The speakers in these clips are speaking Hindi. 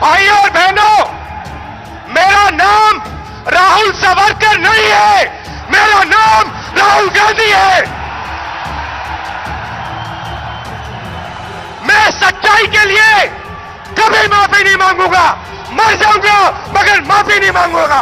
भाइयों और बहनों, मेरा नाम राहुल सावरकर नहीं है, मेरा नाम राहुल गांधी है। मैं सच्चाई के लिए कभी माफी नहीं मांगूंगा, मर जाऊंगा मगर माफी नहीं मांगूंगा।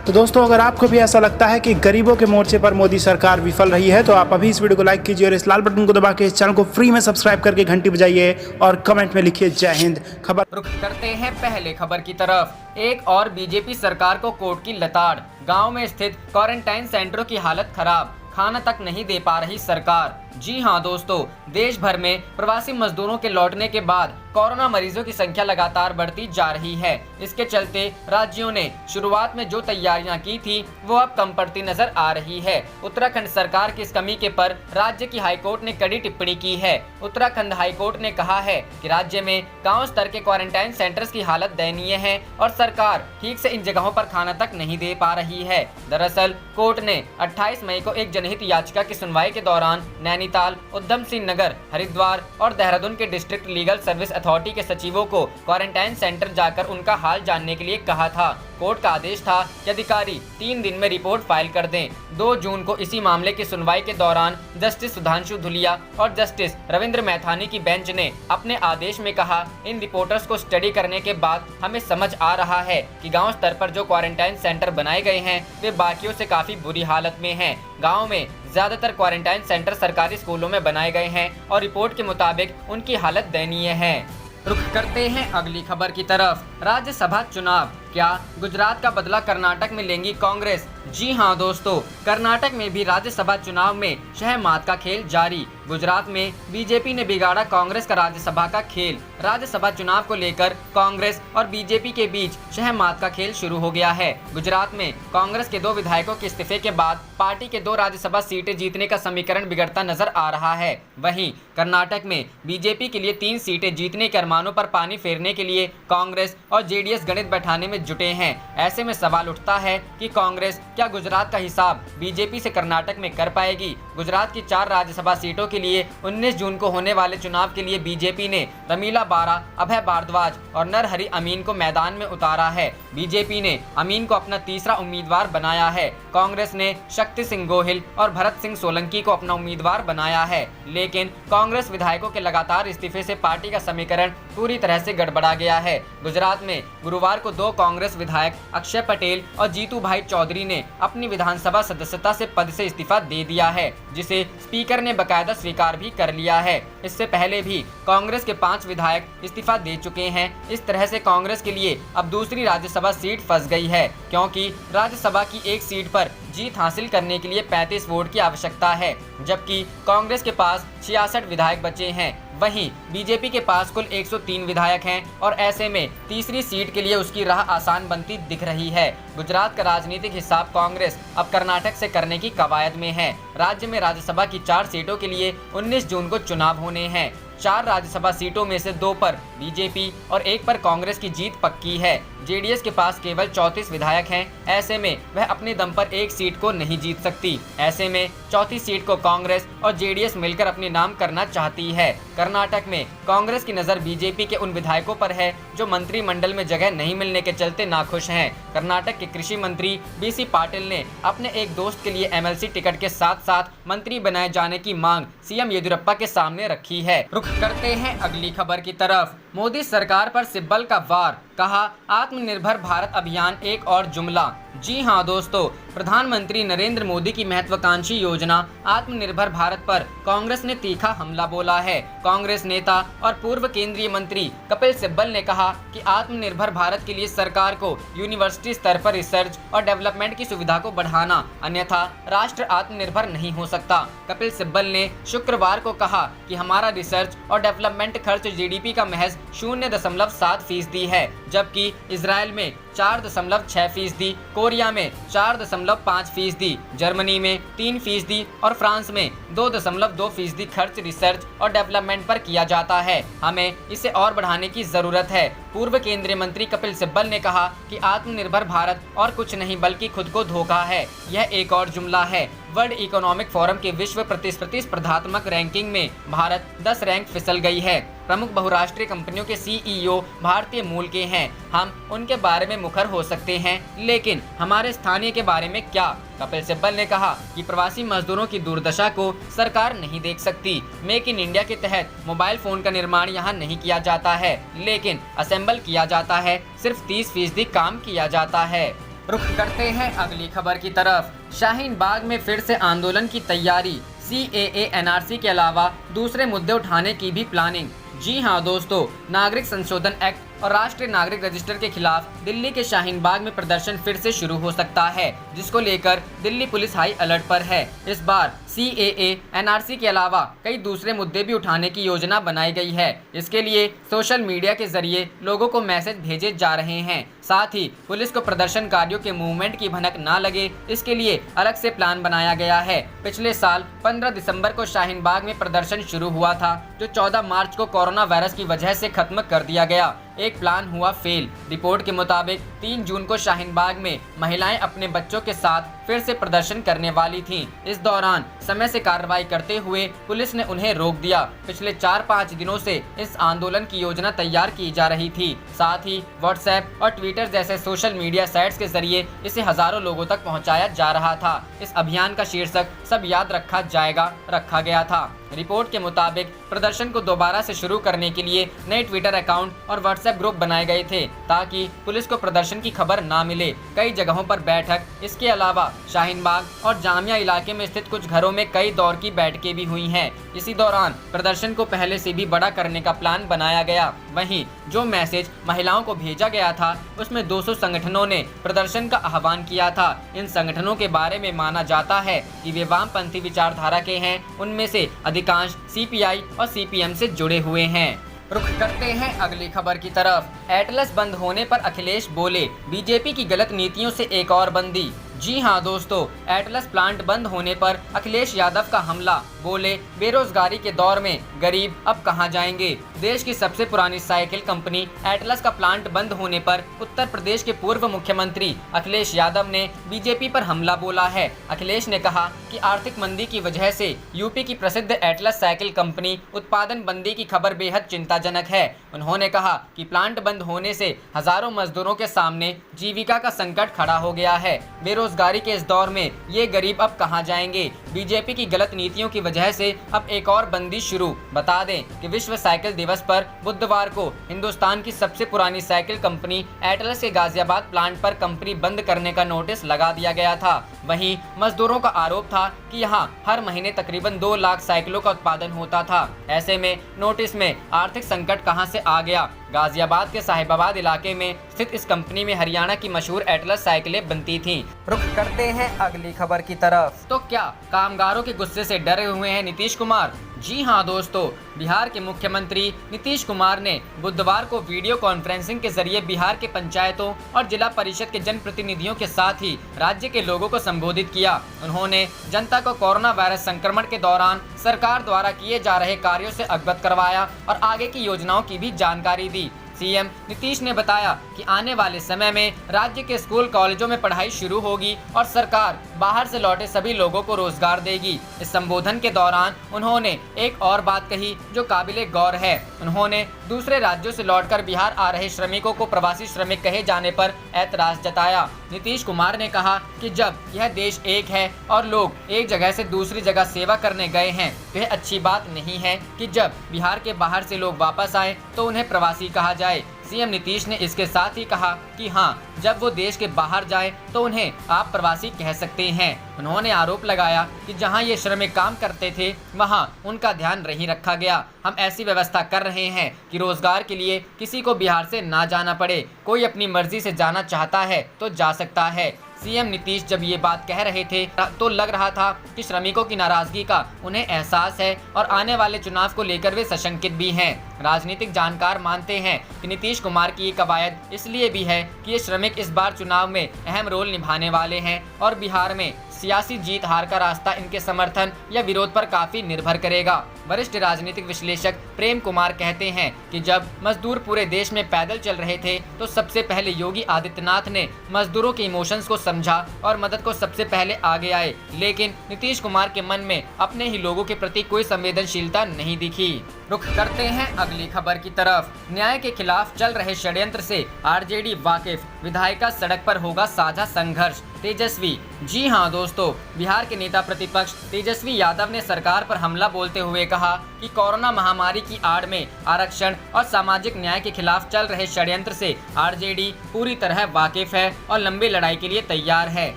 तो दोस्तों, अगर आपको भी ऐसा लगता है कि गरीबों के मोर्चे पर मोदी सरकार विफल रही है तो आप अभी इस वीडियो को लाइक कीजिए और इस लाल बटन को दबा के इस चैनल को फ्री में सब्सक्राइब करके घंटी बजाइए और कमेंट में लिखिए जय हिंद। खबर रुख करते हैं पहले खबर की तरफ। एक और बीजेपी सरकार को कोर्ट की लताड़। गांव में स्थित क्वारंटाइन सेंटरों की हालत खराब, खाना तक नहीं दे पा रही सरकार। जी हां दोस्तों, देश भर में प्रवासी मजदूरों के लौटने के बाद कोरोना मरीजों की संख्या लगातार बढ़ती जा रही है। इसके चलते राज्यों ने शुरुआत में जो तैयारियां की थी वो अब कम पड़ती नजर आ रही है। उत्तराखंड सरकार की इस कमी के पर राज्य की हाईकोर्ट ने कड़ी टिप्पणी की है। उत्तराखंड हाईकोर्ट ने कहा है कि राज्य में गाँव स्तर के क्वारंटाइन सेंटर्स की हालत दयनीय है और सरकार ठीक से इन जगहों पर खाना तक नहीं दे पा रही है। दरअसल कोर्ट ने 28 मई को एक जनहित याचिका की सुनवाई के दौरान नैनीताल, उधम सिंह नगर, हरिद्वार और देहरादून के डिस्ट्रिक्ट लीगल सर्विस अथॉरिटी के सचिवों को क्वारंटाइन सेंटर जाकर उनका हाल जानने के लिए कहा था। कोर्ट का आदेश था कि अधिकारी 3 दिन में रिपोर्ट फाइल कर दें। 2 जून को इसी मामले की सुनवाई के दौरान जस्टिस सुधांशु धुलिया और जस्टिस रविंद्र मैथानी की बेंच ने अपने आदेश में कहा, इन रिपोर्टर्स को स्टडी करने के बाद हमें समझ आ रहा है कि गांव स्तर पर जो क्वारंटाइन सेंटर बनाए गए हैं वे बाकियों से काफी बुरी हालत में हैं। गाँव में ज्यादातर क्वारंटाइन सेंटर सरकारी स्कूलों में बनाए गए हैं और रिपोर्ट के मुताबिक उनकी हालत दयनीय है। रुख करते हैं अगली खबर की तरफ। राज्यसभा चुनाव, क्या गुजरात का बदला कर्नाटक में लेंगी कांग्रेस? जी हां दोस्तों, कर्नाटक में भी राज्यसभा चुनाव में शहमात का खेल जारी। गुजरात में बीजेपी ने बिगाड़ा कांग्रेस का राज्यसभा का खेल। राज्यसभा चुनाव को लेकर कांग्रेस और बीजेपी के बीच शहमात का खेल शुरू हो गया है। गुजरात में कांग्रेस के 2 विधायकों के इस्तीफे के बाद पार्टी के 2 राज्यसभा सीटें जीतने का समीकरण बिगड़ता नजर आ रहा है। वहीं कर्नाटक में बीजेपी के लिए 3 सीटें जीतने के अरमानों पर पानी फेरने के लिए कांग्रेस और जेडीएस गणित बैठाने में जुटे हैं। ऐसे में सवाल उठता है कि कांग्रेस क्या गुजरात का हिसाब बीजेपी से कर्नाटक में कर पाएगी? गुजरात की 4 राज्यसभा सीटों के लिए 19 जून को होने वाले चुनाव के लिए बीजेपी ने रमीला बारा, अभय भारद्वाज और नरहरि अमीन को मैदान में उतारा है। बीजेपी ने अमीन को अपना तीसरा उम्मीदवार बनाया है। कांग्रेस ने शक्ति सिंह गोहिल और भरत सिंह सोलंकी को अपना उम्मीदवार बनाया है। लेकिन कांग्रेस विधायकों के लगातार इस्तीफे से पार्टी का समीकरण पूरी तरह से गड़बड़ा गया है। गुजरात में गुरुवार को 2 कांग्रेस विधायक अक्षय पटेल और जीतू भाई चौधरी ने अपनी विधानसभा सदस्यता से पद से इस्तीफा दे दिया है, जिसे स्पीकर ने बकायदा स्वीकार भी कर लिया है। इससे पहले भी कांग्रेस के 5 विधायक इस्तीफा दे चुके हैं। इस तरह से कांग्रेस के लिए अब दूसरी राज्यसभा सीट फंस गई है, क्योंकि राज्यसभा की एक सीट पर जीत हासिल करने के लिए 35 वोट की आवश्यकता है, जबकि कांग्रेस के पास 66 विधायक बचे हैं। वहीं बीजेपी के पास कुल 103 विधायक हैं और ऐसे में तीसरी सीट के लिए उसकी राह आसान बनती दिख रही है। गुजरात का राजनीतिक हिसाब कांग्रेस अब कर्नाटक से करने की कवायद में है। राज्य में राज्यसभा की 4 सीटों के लिए 19 जून को चुनाव होने हैं। 4 राज्यसभा सीटों में से 2 पर बीजेपी और 1 पर कांग्रेस की जीत पक्की है। जेडीएस के पास केवल 34 विधायक हैं। ऐसे में वह अपने दम पर 1 सीट को नहीं जीत सकती। ऐसे में चौथी सीट को कांग्रेस और जेडीएस मिलकर अपने नाम करना चाहती है। कर्नाटक में कांग्रेस की नज़र बीजेपी के उन विधायकों पर है जो मंत्रिमंडल में जगह नहीं मिलने के चलते नाखुश हैं। कर्नाटक के कृषि मंत्री बीसी पाटिल ने अपने एक दोस्त के लिए एमएलसी टिकट के साथ साथ मंत्री बनाए जाने की मांग सीएम येदियुरप्पा के सामने रखी है। रुख करते हैं अगली खबर की तरफ। मोदी सरकार पर सिब्बल का वार, कहा आत्मनिर्भर भारत अभियान एक और जुमला। जी हां दोस्तों, प्रधानमंत्री नरेंद्र मोदी की महत्वाकांक्षी योजना आत्मनिर्भर भारत पर कांग्रेस ने तीखा हमला बोला है। कांग्रेस नेता और पूर्व केंद्रीय मंत्री कपिल सिब्बल ने कहा कि आत्मनिर्भर भारत के लिए सरकार को यूनिवर्सिटी स्तर पर रिसर्च और डेवलपमेंट की सुविधा को बढ़ाना, अन्यथा राष्ट्र आत्मनिर्भर नहीं हो सकता। कपिल सिब्बल ने शुक्रवार को कहा कि हमारा रिसर्च और डेवलपमेंट खर्च जीडीपी का महज 0.7% है, जबकि इजराइल में 4.6%, कोरिया में 4.5%, जर्मनी में 3% और फ्रांस में 2.2% खर्च रिसर्च और डेवलपमेंट पर किया जाता है। हमें इसे और बढ़ाने की जरूरत है। पूर्व केंद्रीय मंत्री कपिल सिब्बल ने कहा कि आत्मनिर्भर भारत और कुछ नहीं बल्कि खुद को धोखा है। यह एक और जुमला है। वर्ल्ड इकोनॉमिक फोरम के विश्व प्रतिस्पर्धात्मक रैंकिंग में भारत 10 रैंक फिसल गई है। प्रमुख बहुराष्ट्रीय कंपनियों के सीईओ भारतीय मूल के हैं। हम उनके बारे में मुखर हो सकते हैं, लेकिन हमारे स्थानीय के बारे में क्या? कपिल सिब्बल ने कहा कि प्रवासी मजदूरों की दुर्दशा को सरकार नहीं देख सकती। मेक इन इंडिया के तहत मोबाइल फोन का निर्माण यहाँ नहीं किया जाता है, लेकिन असेंबल किया जाता है। सिर्फ 30% काम किया जाता है। रुख करते हैं अगली खबर की तरफ। शाहीन बाग में फिर से आंदोलन की तैयारी। CAA NRC के अलावा दूसरे मुद्दे उठाने की भी प्लानिंग। जी हाँ दोस्तों, नागरिक संशोधन एक्ट और राष्ट्रीय नागरिक रजिस्टर के खिलाफ दिल्ली के शाहीन बाग में प्रदर्शन फिर से शुरू हो सकता है, जिसको लेकर दिल्ली पुलिस हाई अलर्ट पर है। इस बार CAA NRC के अलावा कई दूसरे मुद्दे भी उठाने की योजना बनाई गई है। इसके लिए सोशल मीडिया के जरिए लोगों को मैसेज भेजे जा रहे हैं। साथ ही पुलिस को प्रदर्शनकारियों के मूवमेंट की भनक ना लगे, इसके लिए अलग से प्लान बनाया गया है। पिछले साल 15 दिसंबर को शाहीन बाग में प्रदर्शन शुरू हुआ था, जो 14 मार्च को कोरोना वायरस की वजह से खत्म कर दिया गया। एक प्लान हुआ फेल। रिपोर्ट के मुताबिक 3 जून को शाहीन बाग में महिलाएं अपने बच्चों के साथ फिर से प्रदर्शन करने वाली थीं। इस दौरान समय से कार्रवाई करते हुए पुलिस ने उन्हें रोक दिया। पिछले 4-5 दिनों से इस आंदोलन की योजना तैयार की जा रही थी। साथ ही व्हाट्सएप और ट्विटर जैसे सोशल मीडिया साइट्स के जरिए इसे हजारों लोगों तक पहुंचाया जा रहा था। इस अभियान का शीर्षक सब याद रखा जाएगा रखा गया था। रिपोर्ट के मुताबिक प्रदर्शन को दोबारा से शुरू करने के लिए नए ट्विटर अकाउंट और व्हाट्सएप ग्रुप बनाए गए थे, ताकि पुलिस को प्रदर्शन की खबर ना मिले। कई जगहों पर बैठक, इसके अलावा शाहीन बाग और जामिया इलाके में स्थित कुछ घरों में कई दौर की बैठकें भी हुई हैं। इसी दौरान प्रदर्शन को पहले से भी बड़ा करने का प्लान बनाया गया। वहीं जो मैसेज महिलाओं को भेजा गया था, उसमें 200 संगठनों ने प्रदर्शन का आह्वान किया था। इन संगठनों के बारे में माना जाता है कि वे वामपंथी विचारधारा के हैं। उनमें से अधिकांश CPI और CPM से जुड़े हुए हैं। रुख करते हैं अगली खबर की तरफ। एटलस बंद होने पर अखिलेश बोले, बीजेपी की गलत नीतियों से एक और बंदी। जी हाँ दोस्तों, एटलस प्लांट बंद होने पर अखिलेश यादव का हमला। बोले, बेरोजगारी के दौर में गरीब अब कहां जाएंगे। देश की सबसे पुरानी साइकिल कंपनी एटलस का प्लांट बंद होने पर उत्तर प्रदेश के पूर्व मुख्यमंत्री अखिलेश यादव ने बीजेपी पर हमला बोला है। अखिलेश ने कहा कि आर्थिक मंदी की वजह से यूपी की प्रसिद्ध एटलस साइकिल कंपनी उत्पादन बंदी की खबर बेहद चिंताजनक है। उन्होंने कहा कि प्लांट बंद होने से हजारों मजदूरों के सामने जीविका का संकट खड़ा हो गया है। बेरोजगारी के इस दौर में ये गरीब अब कहां जाएंगे। बीजेपी की गलत नीतियों की वजह से अब एक और बंदी शुरू। बता दें कि विश्व साइकिल दिवस पर बुधवार को हिंदुस्तान की सबसे पुरानी साइकिल कंपनी एटलस के गाजियाबाद प्लांट पर कंपनी बंद करने का नोटिस लगा दिया गया था। वहीं मजदूरों का आरोप था कि यहां हर महीने तकरीबन 2 लाख साइकिलों का उत्पादन होता था। ऐसे में नोटिस में आर्थिक संकट कहां से आ गया। गाजियाबाद के साहिबाबाद इलाके में स्थित इस कंपनी में हरियाणा की मशहूर एटलस साइकिलें बनती थीं। रुख करते हैं अगली खबर की तरफ। तो क्या कामगारों के गुस्से से डरे हुए हैं नीतीश कुमार? जी हाँ दोस्तों, बिहार के मुख्यमंत्री नीतीश कुमार ने बुधवार को वीडियो कॉन्फ्रेंसिंग के जरिए बिहार के पंचायतों और जिला परिषद के जनप्रतिनिधियों के साथ ही राज्य के लोगों को संबोधित किया। उन्होंने जनता को कोरोना वायरस संक्रमण के दौरान सरकार द्वारा किए जा रहे कार्यों से अवगत करवाया और आगे की योजनाओं की भी जानकारी दी। सीएम नीतीश ने बताया कि आने वाले समय में राज्य के स्कूल कॉलेजों में पढ़ाई शुरू होगी और सरकार बाहर से लौटे सभी लोगों को रोजगार देगी। इस संबोधन के दौरान उन्होंने एक और बात कही जो काबिले गौर है। उन्होंने दूसरे राज्यों से लौटकर बिहार आ रहे श्रमिकों को प्रवासी श्रमिक कहे जाने पर ऐतराज जताया। नीतीश कुमार ने कहा कि जब यह देश एक है और लोग एक जगह से दूसरी जगह सेवा करने गए हैं, तो यह अच्छी बात नहीं है कि जब बिहार के बाहर से लोग वापस आए तो उन्हें प्रवासी कहा जाए। सीएम नीतीश ने इसके साथ ही कहा कि हाँ, जब वो देश के बाहर जाए तो उन्हें आप प्रवासी कह सकते हैं। उन्होंने आरोप लगाया कि जहां ये श्रमिक काम करते थे वहां उनका ध्यान नहीं रखा गया। हम ऐसी व्यवस्था कर रहे हैं कि रोजगार के लिए किसी को बिहार से ना जाना पड़े। कोई अपनी मर्जी से जाना चाहता है तो जा सकता है। सीएम नीतीश जब ये बात कह रहे थे तो लग रहा था कि श्रमिकों की नाराजगी का उन्हें एहसास है और आने वाले चुनाव को लेकर वे सशंकित भी हैं। राजनीतिक जानकार मानते हैं कि नीतीश कुमार की ये कवायद इसलिए भी है कि ये श्रमिक इस बार चुनाव में अहम रोल निभाने वाले हैं और बिहार में सियासी जीत हार का रास्ता इनके समर्थन या विरोध पर काफी निर्भर करेगा। वरिष्ठ राजनीतिक विश्लेषक प्रेम कुमार कहते हैं कि जब मजदूर पूरे देश में पैदल चल रहे थे तो सबसे पहले योगी आदित्यनाथ ने मजदूरों के इमोशंस को समझा और मदद को सबसे पहले आगे आए, लेकिन नीतीश कुमार के मन में अपने ही लोगों के प्रति कोई संवेदनशीलता नहीं दिखी। रुख करते हैं अगली खबर की तरफ। न्याय के खिलाफ चल रहे षड्यंत्र से आरजेडी वाकिफ, विधायिका सड़क पर होगा साझा संघर्ष, तेजस्वी। जी हां दोस्तों, बिहार के नेता प्रतिपक्ष तेजस्वी यादव ने सरकार पर हमला बोलते हुए कहा कि कोरोना महामारी की आड़ में आरक्षण और सामाजिक न्याय के खिलाफ चल रहे षड्यंत्र से आरजेडी पूरी तरह वाकिफ है और लंबी लड़ाई के लिए तैयार है।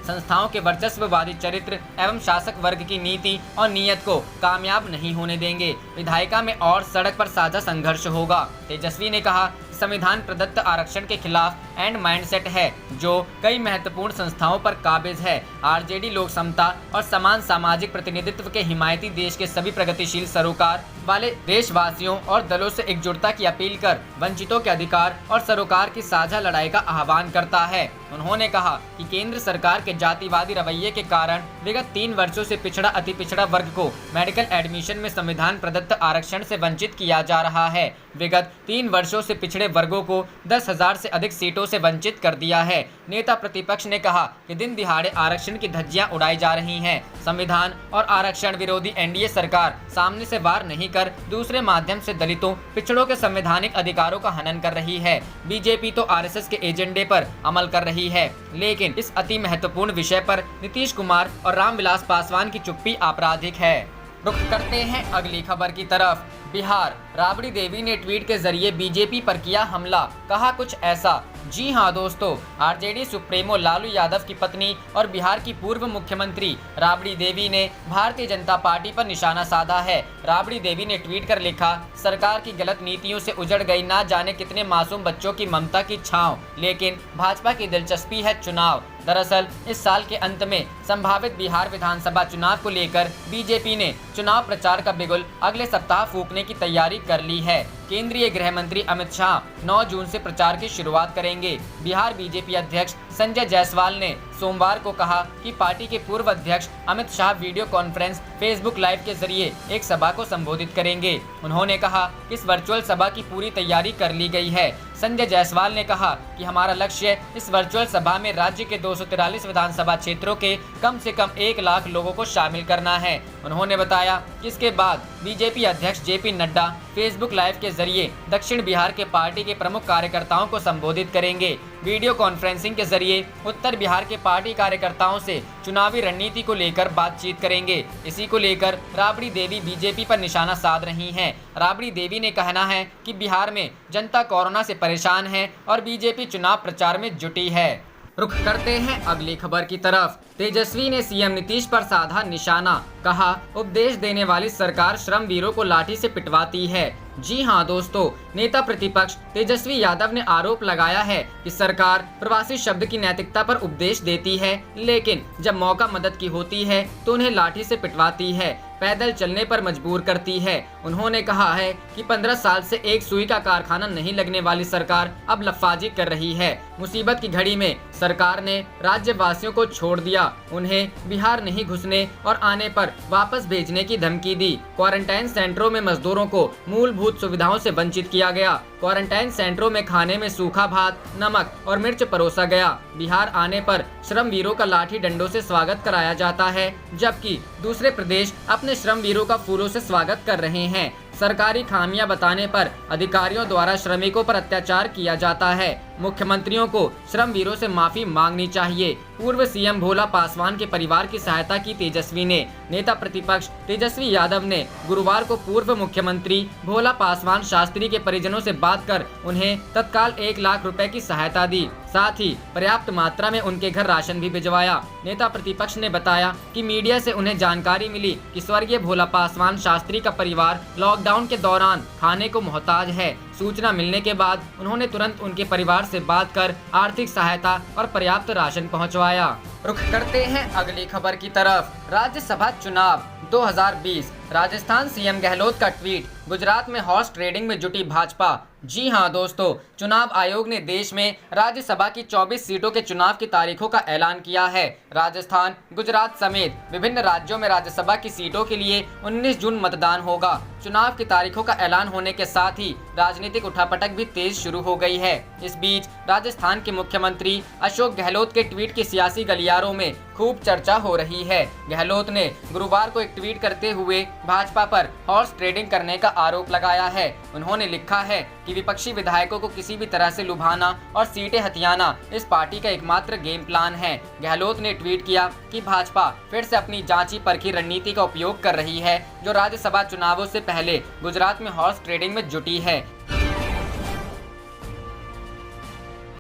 संस्थाओं के वर्चस्ववादी चरित्र एवं शासक वर्ग की नीति और नीयत को कामयाब नहीं होने देंगे। विधायिका में और सड़क पर साझा संघर्ष होगा। तेजस्वी ने कहा, संविधान प्रदत्त आरक्षण के खिलाफ एंड माइंडसेट है जो कई महत्वपूर्ण संस्थाओं पर काबिज है। आरजेडी लोक समता और समान सामाजिक प्रतिनिधित्व के हिमायती देश के सभी प्रगतिशील सरोकार वाले देशवासियों और दलों से एकजुटता की अपील कर वंचितों के अधिकार और सरोकार की साझा लड़ाई का आह्वान करता है। उन्होंने कहा कि केंद्र सरकार के जातिवादी रवैये के कारण विगत 3 वर्षों से पिछड़ा अति पिछड़ा वर्ग को मेडिकल एडमिशन में संविधान प्रदत्त आरक्षण से वंचित किया जा रहा है। विगत 3 वर्षों से पिछड़े वर्गों को 10,000 से अधिक सीटों से वंचित कर दिया है। नेता प्रतिपक्ष ने कहा कि दिन दिहाड़े आरक्षण की धज्जियां उड़ाई जा रही हैं। संविधान और आरक्षण विरोधी एनडीए सरकार सामने से वार नहीं कर दूसरे माध्यम से दलितों, पिछड़ों के संवैधानिक अधिकारों का हनन कर रही है। बीजेपी तो आरएसएस के एजेंडे पर अमल कर रही है, लेकिन इस अति महत्वपूर्ण विषय पर नीतीश कुमार और रामविलास पासवान की चुप्पी आपराधिक है। रुख करते हैं अगली खबर की तरफ। बिहार, राबड़ी देवी ने ट्वीट के जरिए बीजेपी पर किया हमला, कहा कुछ ऐसा। जी हां दोस्तों, आरजेडी सुप्रीमो लालू यादव की पत्नी और बिहार की पूर्व मुख्यमंत्री राबड़ी देवी ने भारतीय जनता पार्टी पर निशाना साधा है। राबड़ी देवी ने ट्वीट कर लिखा, सरकार की गलत नीतियों से उजड़ गई ना जाने कितने मासूम बच्चों की ममता की छांव, लेकिन भाजपा की दिलचस्पी है चुनाव। दरअसल इस साल के अंत में संभावित बिहार विधानसभा चुनाव को लेकर बीजेपी ने चुनाव प्रचार का बिगुल अगले सप्ताह फूंकने की तैयारी कर ली है। केंद्रीय गृह मंत्री अमित शाह 9 जून से प्रचार की शुरुआत करेंगे। बिहार बीजेपी अध्यक्ष संजय जायसवाल ने सोमवार को कहा कि पार्टी के पूर्व अध्यक्ष Amit Shah video conference Facebook live के जरिए एक सभा को संबोधित करेंगे। उन्होंने कहा कि इस वर्चुअल सभा की पूरी तैयारी कर ली गई है। संजय जायसवाल ने कहा कि हमारा लक्ष्य इस वर्चुअल सभा में राज्य के 243 विधानसभा क्षेत्रों के कम से कम 1 लाख लोगों को शामिल करना है। उन्होंने बताया कि इसके बाद बीजेपी अध्यक्ष जेपी नड्डा फेसबुक लाइव के जरिए दक्षिण बिहार के पार्टी के प्रमुख कार्यकर्ताओं को संबोधित करेंगे। वीडियो कॉन्फ्रेंसिंग के जरिए उत्तर बिहार के पार्टी कार्यकर्ताओं से चुनावी रणनीति को लेकर बातचीत करेंगे। इसी को लेकर राबड़ी देवी बीजेपी पर निशाना साध रही हैं। राबड़ी देवी ने कहना है कि बिहार में जनता कोरोना से परेशान है और बीजेपी चुनाव प्रचार में जुटी है। रुख करते हैं अगली खबर की तरफ। तेजस्वी ने सीएम नीतीश पर साधा निशाना, कहा उपदेश देने वाली सरकार श्रमवीरों को लाठी से पिटवाती है। जी हां दोस्तों, नेता प्रतिपक्ष तेजस्वी यादव ने आरोप लगाया है कि सरकार प्रवासी शब्द की नैतिकता पर उपदेश देती है, लेकिन जब मौका मदद की होती है तो उन्हें लाठी से पिटवाती है, पैदल चलने पर मजबूर करती है। उन्होंने कहा है कि 15 साल से एक सुई का कारखाना नहीं लगने वाली सरकार अब लफाजी कर रही है। मुसीबत की घड़ी में सरकार ने राज्यवासियों को छोड़ दिया, उन्हें बिहार नहीं घुसने और आने पर वापस भेजने की धमकी दी। क्वारंटाइन सेंटरों में मजदूरों को मूलभूत सुविधाओं से वंचित किया गया। क्वारंटाइन सेंटरों में खाने में सूखा भात, नमक और मिर्च परोसा गया। बिहार आने पर श्रमवीरों का लाठी डंडों से स्वागत कराया जाता है, जबकि दूसरे प्रदेश अपने श्रमवीरों का फूलों से स्वागत कर रहे हैं। सरकारी खामियां बताने पर अधिकारियों द्वारा श्रमिकों पर अत्याचार किया जाता है। मुख्यमंत्रियों को श्रमवीरों से माफी मांगनी चाहिए। पूर्व सीएम भोला पासवान के परिवार की सहायता की तेजस्वी ने। नेता प्रतिपक्ष तेजस्वी यादव ने गुरुवार को पूर्व मुख्यमंत्री भोला पासवान शास्त्री के परिजनों से बात कर उन्हें तत्काल 1 लाख रुपए की सहायता दी, साथ ही पर्याप्त मात्रा में उनके घर राशन भी भिजवाया। नेता प्रतिपक्ष ने बताया कि मीडिया से उन्हें जानकारी मिली कि स्वर्गीय भोला पासवान शास्त्री का परिवार लॉकडाउन के दौरान खाने को मोहताज है, सूचना मिलने के बाद उन्होंने तुरंत उनके परिवार से बात कर आर्थिक सहायता और पर्याप्त राशन पहुंचवाया। रुख करते हैं अगली खबर की तरफ। राज्यसभा चुनाव 2020, राजस्थान सीएम गहलोत का ट्वीट। गुजरात में हॉर्स ट्रेडिंग में जुटी भाजपा। जी हां दोस्तों, चुनाव आयोग ने देश में राज्यसभा की 24 सीटों के चुनाव की तारीखों का ऐलान किया है। राजस्थान, गुजरात समेत विभिन्न राज्यों में राज्यसभा की सीटों के लिए 19 जून मतदान होगा। चुनाव की तारीखों का ऐलान होने के साथ ही राजनीतिक उठापटक भी तेज शुरू हो गई है। इस बीच राजस्थान के मुख्यमंत्री अशोक गहलोत के ट्वीट की सियासी गलियारों में खूब चर्चा हो रही है। गहलोत ने गुरुवार को एक ट्वीट करते हुए भाजपा पर हॉर्स ट्रेडिंग करने का आरोप लगाया है। उन्होंने लिखा है कि विपक्षी विधायकों को किसी भी तरह से लुभाना और सीटें हथियाना इस पार्टी का एकमात्र गेम प्लान है। गहलोत ने ट्वीट किया कि भाजपा फिर से अपनी जांची परखी रणनीति का उपयोग कर रही है, जो राज्यसभा चुनावों से पहले गुजरात में हॉर्स ट्रेडिंग में जुटी है।